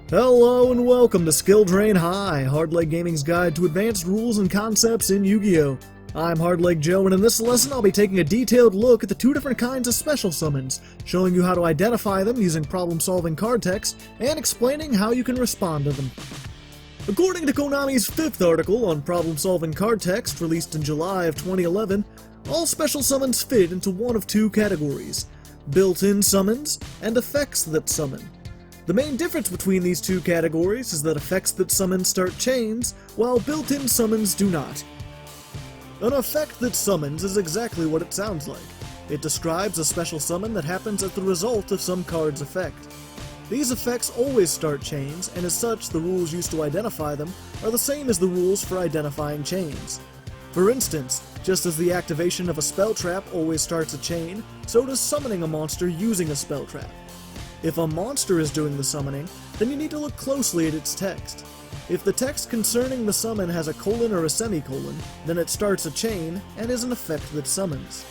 Hello and welcome to Skill Drain High, Hardleg Gaming's guide to advanced rules and concepts in Yu-Gi-Oh! I'm Hardleg Joe, and in this lesson I'll be taking a detailed look at the two different kinds of special summons, showing you how to identify them using problem-solving card text, and explaining how you can respond to them. According to Konami's 5th article on problem-solving card text, released in July of 2011, all special summons fit into one of two categories: built-in summons and effects that summon. The main difference between these two categories is that effects that summon start chains, while built-in summons do not. An effect that summons is exactly what it sounds like. It describes a special summon that happens as the result of some card's effect. These effects always start chains, and as such, the rules used to identify them are the same as the rules for identifying chains. For instance, just as the activation of a spell trap always starts a chain, so does summoning a monster using a spell trap. If a monster is doing the summoning, then you need to look closely at its text. If the text concerning the summon has a colon or a semicolon, then it starts a chain and is an effect that summons.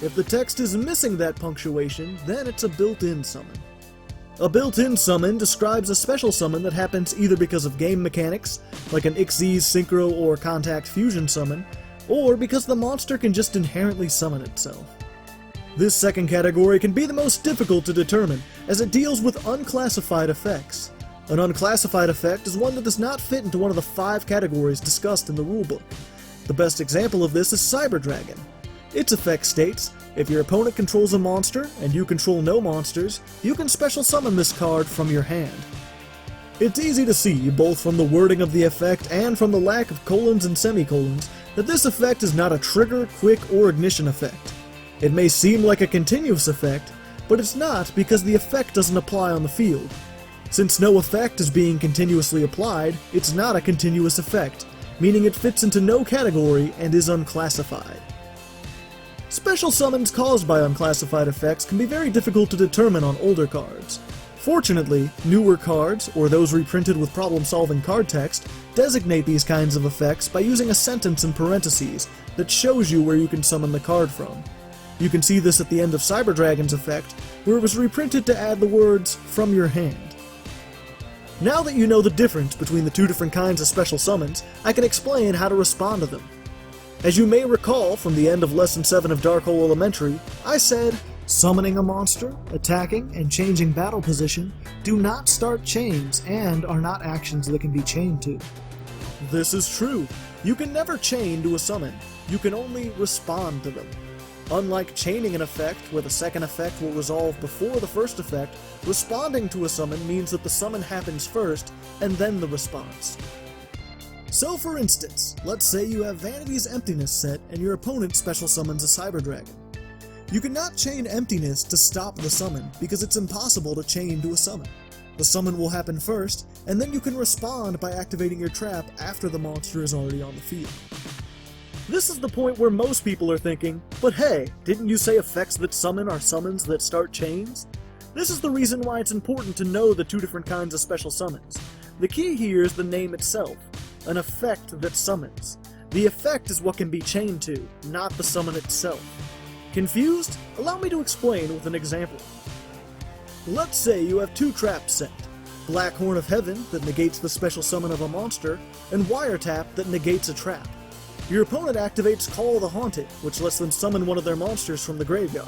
If the text is missing that punctuation, then it's a built-in summon. A built-in summon describes a special summon that happens either because of game mechanics, like an Xyz Synchro or Contact Fusion summon, or because the monster can just inherently summon itself. This second category can be the most difficult to determine, as it deals with unclassified effects. An unclassified effect is one that does not fit into one of the 5 categories discussed in the rulebook. The best example of this is Cyber Dragon. Its effect states, if your opponent controls a monster, and you control no monsters, you can special summon this card from your hand. It's easy to see, both from the wording of the effect and from the lack of colons and semicolons, that this effect is not a trigger, quick, or ignition effect. It may seem like a continuous effect, but it's not because the effect doesn't apply on the field. Since no effect is being continuously applied, it's not a continuous effect, meaning it fits into no category and is unclassified. Special summons caused by unclassified effects can be very difficult to determine on older cards. Fortunately, newer cards, or those reprinted with problem-solving card text, designate these kinds of effects by using a sentence in parentheses that shows you where you can summon the card from. You can see this at the end of Cyber Dragon's effect, where it was reprinted to add the words, "from your hand." Now that you know the difference between the two different kinds of special summons, I can explain how to respond to them. As you may recall from the end of Lesson 7 of Dark Hole Elementary, I said, summoning a monster, attacking, and changing battle position do not start chains and are not actions that can be chained to. This is true. You can never chain to a summon. You can only respond to them. Unlike chaining an effect, where the second effect will resolve before the first effect, responding to a summon means that the summon happens first, and then the response. So for instance, let's say you have Vanity's Emptiness set and your opponent special summons a Cyber Dragon. You cannot chain Emptiness to stop the summon, because it's impossible to chain to a summon. The summon will happen first, and then you can respond by activating your trap after the monster is already on the field. This is the point where most people are thinking, but hey, didn't you say effects that summon are summons that start chains? This is the reason why it's important to know the two different kinds of special summons. The key here is the name itself, an effect that summons. The effect is what can be chained to, not the summon itself. Confused? Allow me to explain with an example. Let's say you have 2 traps set, Black Horn of Heaven that negates the special summon of a monster, and Wiretap that negates a trap. Your opponent activates Call the Haunted, which lets them summon one of their monsters from the graveyard.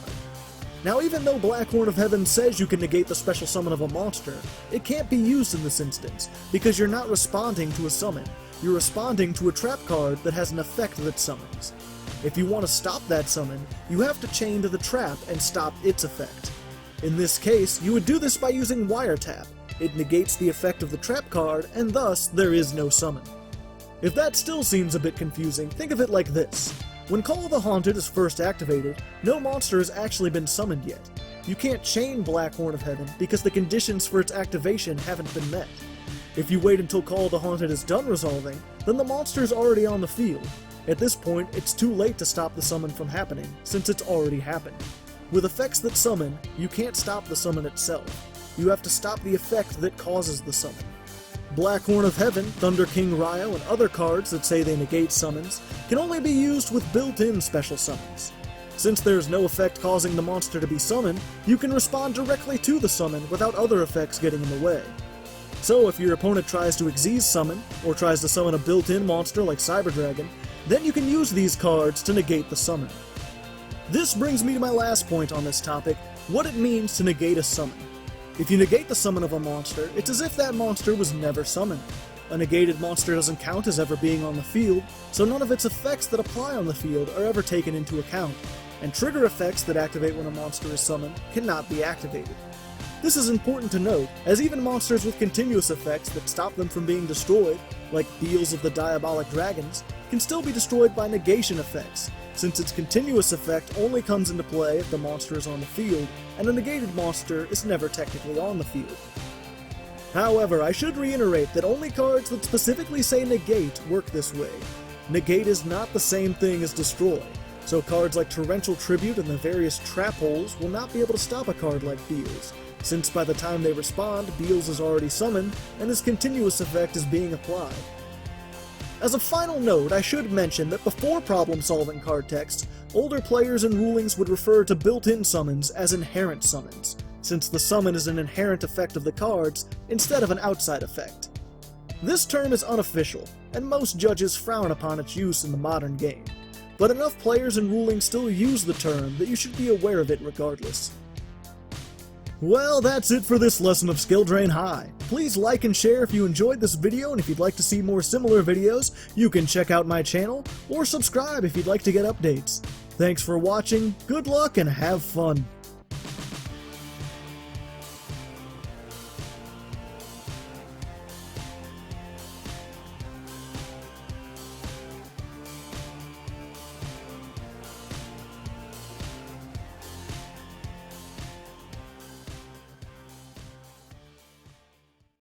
Now even though Black Horn of Heaven says you can negate the special summon of a monster, it can't be used in this instance, because you're not responding to a summon, you're responding to a trap card that has an effect that summons. If you want to stop that summon, you have to chain to the trap and stop its effect. In this case, you would do this by using Wiretap. It negates the effect of the trap card, and thus there is no summon. If that still seems a bit confusing, think of it like this. When Call of the Haunted is first activated, no monster has actually been summoned yet. You can't chain Black Horn of Heaven because the conditions for its activation haven't been met. If you wait until Call of the Haunted is done resolving, then the monster is already on the field. At this point, it's too late to stop the summon from happening, since it's already happened. With effects that summon, you can't stop the summon itself. You have to stop the effect that causes the summon. Black Horn of Heaven, Thunder King rai-oh, and other cards that say they negate summons can only be used with built-in special summons. Since there's no effect causing the monster to be summoned, you can respond directly to the summon without other effects getting in the way. So if your opponent tries to Xyz summon, or tries to summon a built-in monster like Cyber Dragon, then you can use these cards to negate the summon. This brings me to my last point on this topic, what it means to negate a summon. If you negate the summon of a monster, it's as if that monster was never summoned. A negated monster doesn't count as ever being on the field, so none of its effects that apply on the field are ever taken into account, and trigger effects that activate when a monster is summoned cannot be activated. This is important to note, as even monsters with continuous effects that stop them from being destroyed, like Beels of the Diabolic Dragons, can still be destroyed by negation effects, since its continuous effect only comes into play if the monster is on the field, and a negated monster is never technically on the field. However, I should reiterate that only cards that specifically say negate work this way. Negate is not the same thing as destroy, so cards like Torrential Tribute and the various trap holes will not be able to stop a card like Beels, since by the time they respond, Beels is already summoned, and his continuous effect is being applied. As a final note, I should mention that before problem-solving card text, older players and rulings would refer to built-in summons as inherent summons, since the summon is an inherent effect of the cards instead of an outside effect. This term is unofficial, and most judges frown upon its use in the modern game, but enough players and rulings still use the term that you should be aware of it regardless. Well, that's it for this lesson of Skill Drain High. Please like and share if you enjoyed this video, and if you'd like to see more similar videos, you can check out my channel, or subscribe if you'd like to get updates. Thanks for watching, good luck, and have fun!